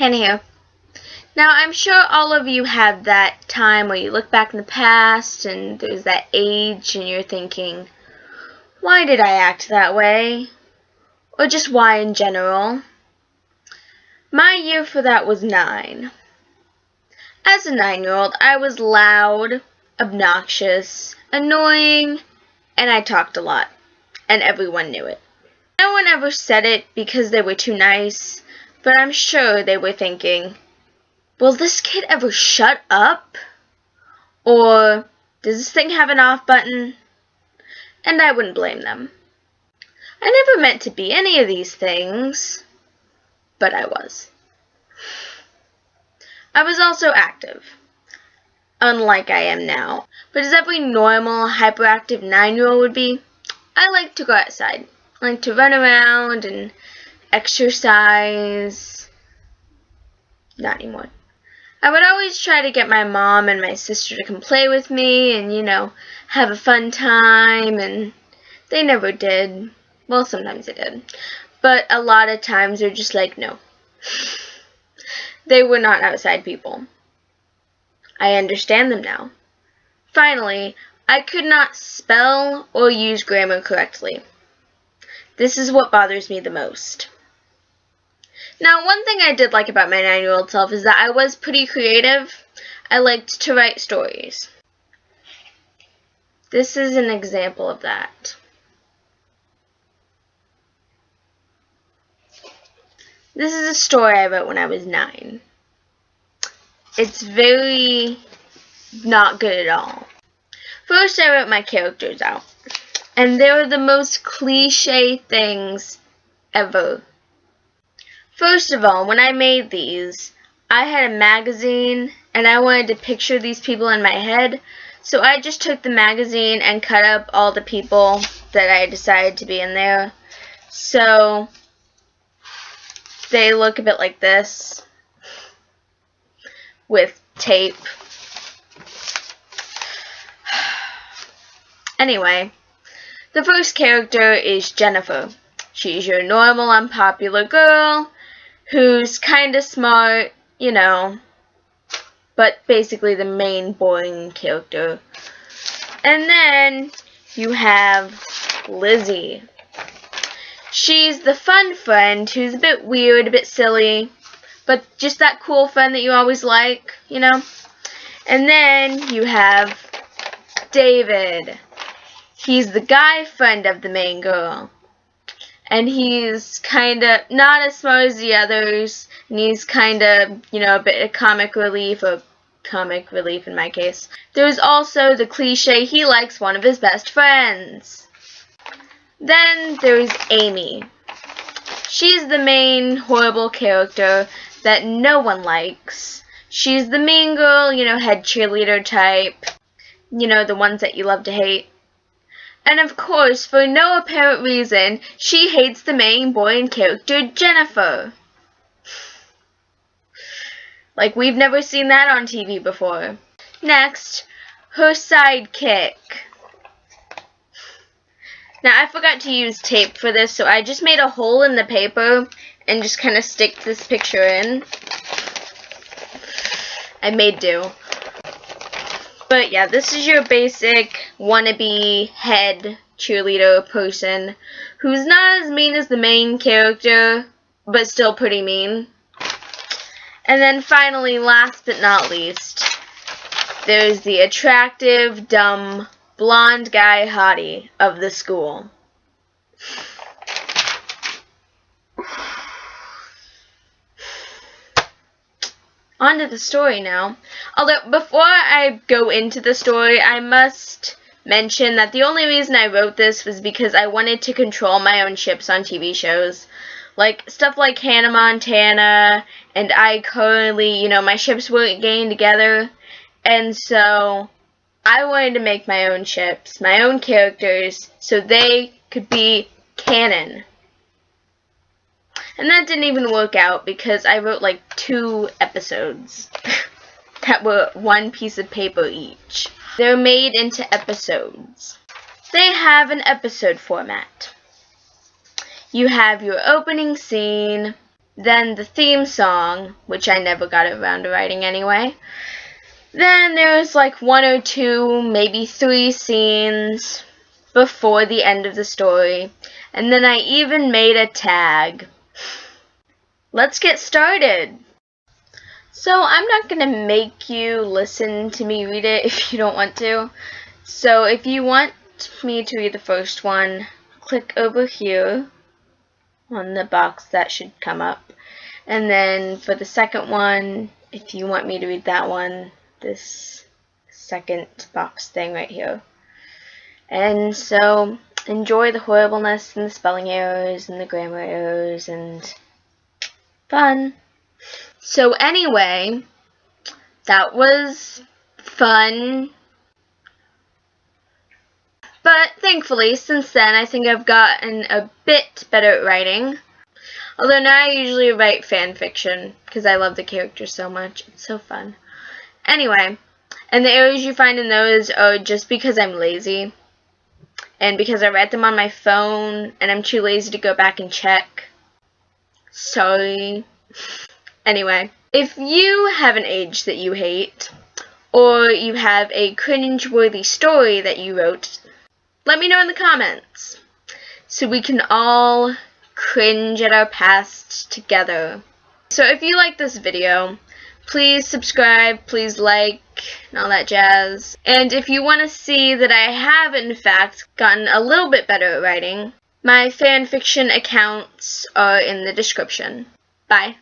Anyhow, now I'm sure all of you have that time where you look back in the past and there's that age and you're thinking, why did I act that way? Or just why in general? My year for that was 9. As a 9-year-old, I was loud, obnoxious, annoying, and I talked a lot, and everyone knew it. No one ever said it because they were too nice, but I'm sure they were thinking, will this kid ever shut up? Or, does this thing have an off button? And I wouldn't blame them. I never meant to be any of these things, but I was. I was also active, unlike I am now. But as every normal, hyperactive 9-year-old would be, I liked to go outside. I liked to run around and exercise. Not anymore. I would always try to get my mom and my sister to come play with me and, have a fun time, and they never did. Well, sometimes they did. But a lot of times they're just like, no. They were not outside people. I understand them now. Finally, I could not spell or use grammar correctly. This is what bothers me the most. Now, one thing I did like about my 9-year-old self is that I was pretty creative. I liked to write stories. This is an example of that. This is a story I wrote when I was 9. It's very not good at all. First, I wrote my characters out, and they were the most cliche things ever. First of all, when I made these, I had a magazine, and I wanted to picture these people in my head, so I just took the magazine and cut up all the people that I decided to be in there. So they look a bit like this, with tape. Anyway, the first character is Jennifer. She's your normal, unpopular girl who's kinda smart, but basically the main boring character. And then you have Lizzie. She's the fun friend who's a bit weird, a bit silly, but just that cool friend that you always like, And then you have David. He's the guy friend of the main girl. And he's kinda not as smart as the others, and he's kinda, a bit of comic relief, or comic relief in my case. There's also the cliche, he likes one of his best friends. Then there's Amy. She's the main horrible character that no one likes. She's the mean girl, head cheerleader type. The ones that you love to hate. And of course, for no apparent reason, she hates the main boring character, Jennifer. Like, we've never seen that on TV before. Next, her sidekick. Now, I forgot to use tape for this, so I just made a hole in the paper and just kind of stick this picture in. I made do. But yeah, this is your basic wannabe head cheerleader person who's not as mean as the main character, but still pretty mean. And then finally, last but not least, there's the attractive, dumb, blonde guy hottie of the school. On to the story now. Although, before I go into the story, I must mention that the only reason I wrote this was because I wanted to control my own ships on TV shows. Like, stuff like Hannah Montana and iCarly, my ships weren't getting together. And so, I wanted to make my own ships, my own characters, so they could be canon. And that didn't even work out because I wrote like 2 episodes that were 1 piece of paper each. They're made into episodes. They have an episode format. You have your opening scene, then the theme song, which I never got around to writing anyway. Then there's like 1 or 2, maybe 3 scenes before the end of the story. And then I even made a tag. Let's get started. So I'm not going to make you listen to me read it if you don't want to. So if you want me to read the first one, click over here on the box that should come up. And then for the second one, if you want me to read that one, this second box thing right here. And so enjoy the horribleness and the spelling errors and the grammar errors and fun. So anyway, that was fun. But thankfully, since then, I think I've gotten a bit better at writing. Although now I usually write fan fiction because I love the characters so much. It's so fun. Anyway, and the errors you find in those are just because I'm lazy. And because I read them on my phone and I'm too lazy to go back and check. Sorry. Anyway, if you have an age that you hate, or you have a cringe-worthy story that you wrote, let me know in the comments so we can all cringe at our past together. So if you like this video, please subscribe, please like, and all that jazz. And if you want to see that I have in fact gotten a little bit better at writing, my fanfiction accounts are in the description. Bye.